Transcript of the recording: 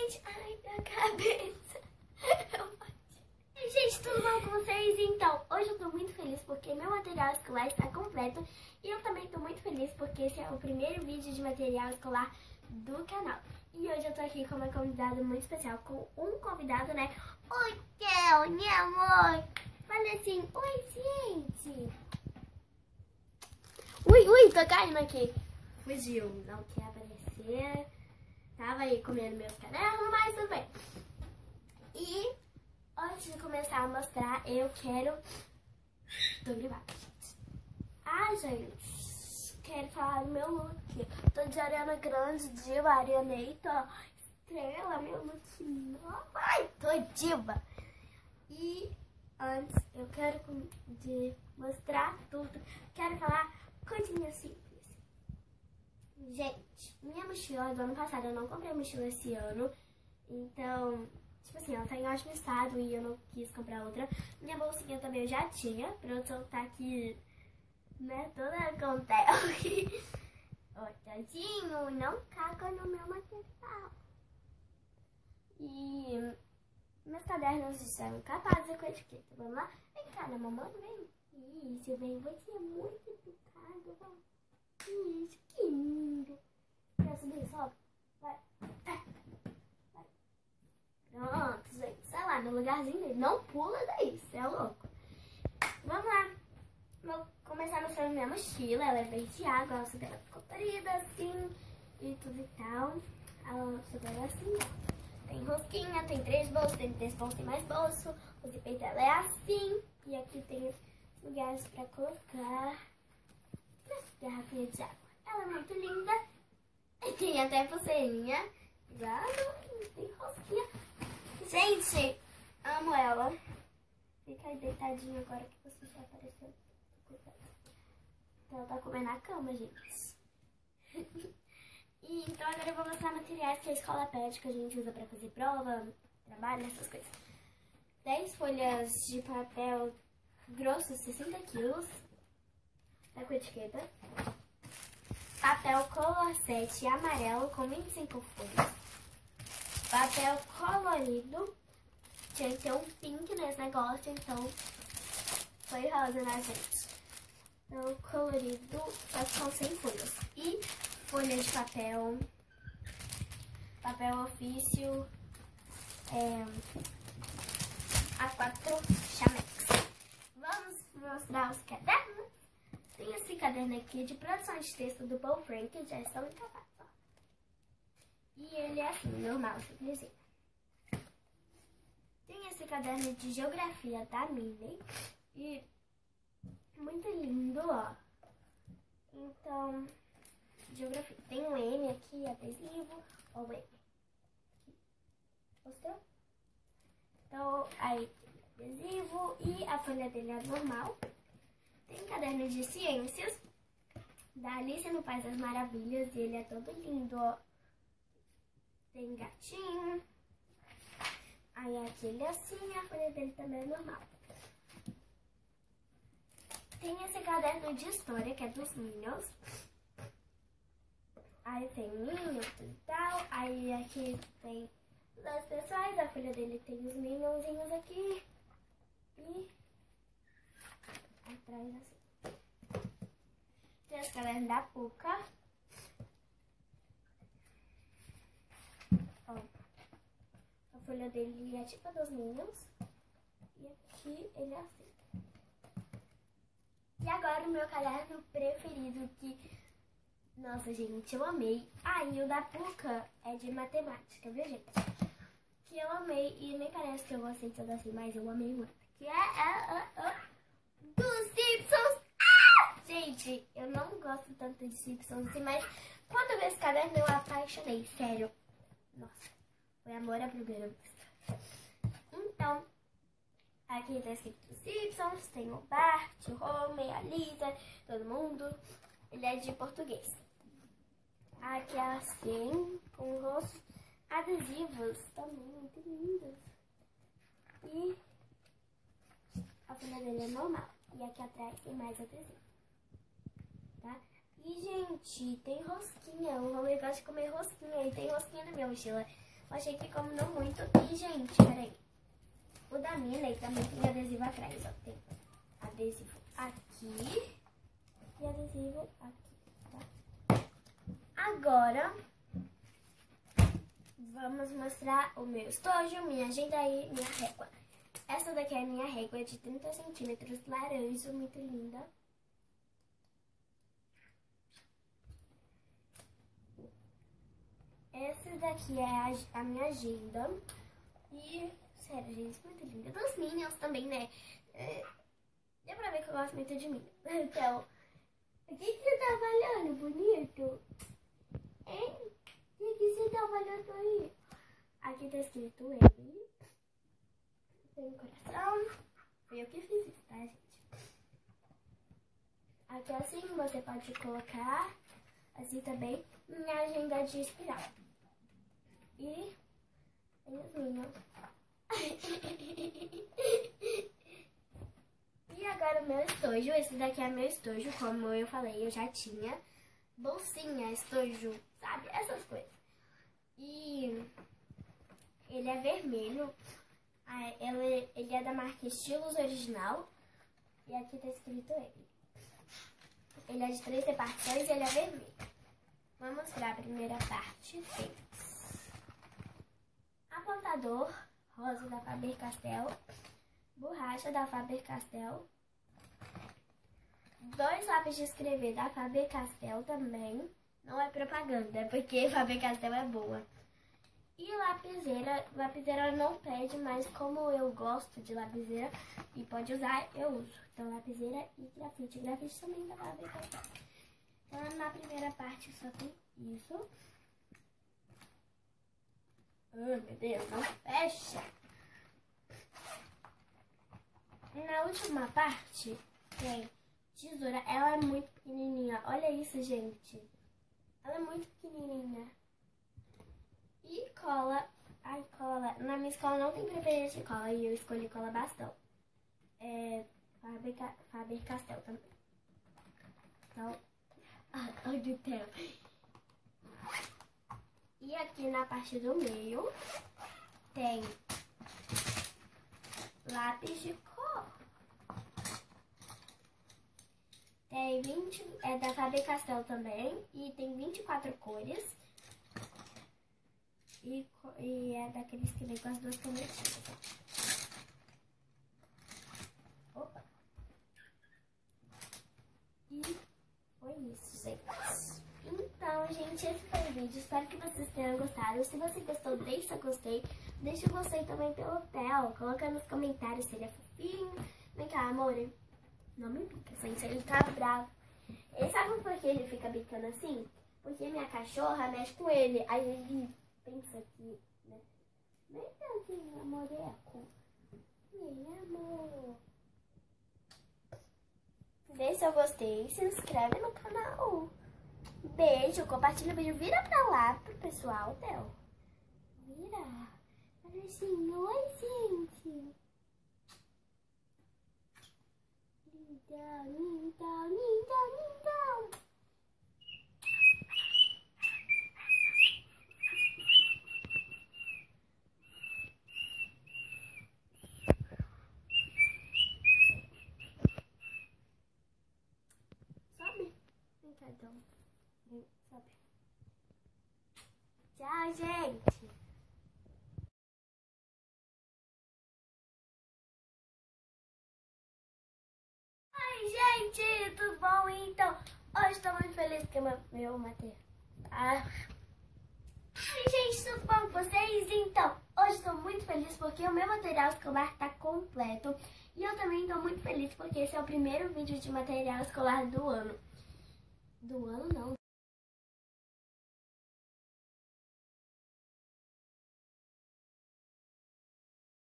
Gente, ai, minha cabeça. Gente, tudo bom com vocês? Então, hoje eu tô muito feliz porque meu material escolar está completo. E eu também tô muito feliz porque esse é o primeiro vídeo de material escolar do canal. E hoje eu tô aqui com uma convidada muito especial, com um convidado, né? Oi, Kel, meu amor! Fala assim, oi, gente! Ui, tô caindo aqui. Fugiu, não quer aparecer. Tava aí comendo meus cadernos, mas tudo bem. E antes de começar a mostrar, eu quero... Tô gravando, gente. Ah, gente, quero falar do meu look. Tô de Ariana Grande, diva, Arianator, estrela, meu look. Ai, tô diva. E antes, eu quero mostrar tudo. Quero falar coisinha simples. Gente, minha mochila do ano passado, eu não comprei mochila esse ano. Então, tipo assim, ela tá em ótimo estado e eu não quis comprar outra. Minha bolsinha também eu já tinha, pra eu soltar aqui, né, toda com tel. Ó, tadinho, não caga no meu material. E meus cadernos estão encapados com etiqueta. Vamos lá? Vem cá, né, mamãe? Vem. Isso, vem. Você é muito educado. Vamos. Isso, que lindo. Quer subir? Sobe. Vai. Vai. Pronto, gente. Sei lá, no lugarzinho dele. Não pula daí, você é louco. Vamos lá. Vou começar mostrando minha mochila. Ela é verde água. A alça dela ficou parida assim. E tudo e tal. A alça dela é assim, ó. Tem rosquinha, tem 3 bolsos, tem 3 bolsos, tem mais bolso. O zíper dela é assim. E aqui tem lugares pra colocar garrafinha de água. Ela é muito linda. E tem até pulseirinha. Já não tem rosquinha. Gente, amo ela. Fica aí deitadinha agora que você já apareceu. Então ela tá comendo na cama, gente. E então agora eu vou mostrar materiais que a escola pede, que a gente usa pra fazer prova, trabalho, essas coisas. 10 folhas de papel grosso, 60 quilos. Tá com etiqueta. Papel color 7 amarelo com 25 folhas. Papel colorido. Tinha que ter um pink nesse negócio, então foi rosa, né, gente? Então, colorido, só que são 100 folhas. E folha de papel, papel ofício, A4 Chamex. Vamos mostrar os cadernos. Tem esse caderno aqui de produção de texto do Paul Frank, que já estão encapados, ó. E ele é assim, normal, simplesinho. Tem esse caderno de geografia da Minnie. E muito lindo, ó. Então, geografia. Tem um M aqui, adesivo. Ó o M. Gostou? Então, aí tem adesivo e a folha dele é normal. Tem caderno de ciências da Alice no País das Maravilhas e ele é todo lindo, ó. Tem gatinho. Aí aqui ele é assim, a folha dele também é normal. Tem esse caderno de história que é dos Minions. Aí tem Minions e tal. Aí aqui tem das pessoas, a folha dele tem os Minionzinhos aqui. E atrás assim. Tem os cadernos da Puka. Ó. A folha dele é tipo a dos Minions. E aqui ele é assim. E agora o meu caderno preferido que... Nossa, gente, eu amei. Ah, e o da Puka é de matemática, viu, gente? Que eu amei e nem parece que eu gostei tanto assim, mas eu amei muito. Que é dos Simpsons. Ah! Gente, eu não gosto tanto de Simpsons assim, mas quando eu vi esse caderno eu apaixonei, sério. Nossa, foi amor à primeira vista. Então, aqui tá escrito os Simpsons, tem o Bart, o Homer, a Lisa, todo mundo. Ele é de português. Aqui é assim, com os adesivos também muito lindos. E a folha dele é normal. E aqui atrás tem mais adesivo. Tá? E, gente, tem rosquinha. O Homer gosta de comer rosquinha. E tem rosquinha na minha mochila. Eu achei que combinou muito. E, gente, peraí. O da Miley também tem adesivo atrás, ó. Tem adesivo aqui e adesivo aqui, tá? Agora, vamos mostrar o meu estojo, minha agenda e minha régua. Essa daqui é a minha régua de 30 centímetros, laranja, muito linda. Essa daqui é a minha agenda. E, sério, gente, muito linda. Dos Minions também, né? Deu pra ver que eu gosto muito de Minions. Então, o que você tá falando, bonito? Hein? O que você tá falando aí? Aqui tá escrito ele. Tem um coração. Foi eu que fiz isso, tá, gente? Aqui assim você pode colocar, assim também, minha agenda de espiral. E os Minions. E agora o meu estojo. Esse daqui é meu estojo, como eu falei, eu já tinha. Bolsinha, estojo, sabe? Essas coisas. E ele é vermelho. Ele é da marca Estilos Original. E aqui tá escrito ele. Ele é de 3 repartições e ele é vermelho. Vou mostrar a primeira parte. Tem apontador rosa da Faber-Castell, borracha da Faber-Castell, 2 lápis de escrever da Faber-Castell também. Não é propaganda, é porque Faber-Castell é boa. E lapiseira não pede, mas como eu gosto de lapiseira e pode usar, eu uso. Então, lapiseira e grafite. Grafite também da Faber-Castell. Então, na primeira parte só tem isso. Ai, meu Deus, não fecha. Na última parte tem tesoura. Ela é muito pequenininha. Olha isso, gente. Ela é muito pequenininha. E cola. Ai, cola. Na minha escola não tem preferência de cola. E eu escolhi cola bastão. Faber-Castell também. Então, olha o tempo. E aqui na parte do meio tem lápis de cor. Tem 20, é da Faber-Castell também. E tem 24 cores. E é daqueles que vem com as 2 canetinhas. Opa! E foi isso, gente. Então, gente, esse foi o vídeo. Espero que vocês tenham gostado. Se você gostou, deixa o gostei. Deixa o gostei também pelo Theo. Coloca nos comentários se ele é fofinho. Vem cá, amor. Não me pica, gente. Ele tá bravo. E sabe por que ele fica bicando assim? Porque minha cachorra mexe com ele. Aí ele pensa que, né? Vem cá, amoreco. Vem, amor. Deixa o gostei. Se inscreve no canal. Beijo, compartilha o vídeo, vira pra lá pro pessoal, Theo. Vira. Olha assim, oi, gente. Lindão, lindão, lindão, lindão. Sobe. Vem cá, então. Sobe. Tchau, gente. Oi, gente, tudo bom? Então, hoje estou muito feliz porque meu material. Ai, gente, tudo bom com vocês? Então, hoje estou muito feliz porque o meu material escolar está completo. E eu também estou muito feliz porque esse é o primeiro vídeo de material escolar do ano. Do ano não.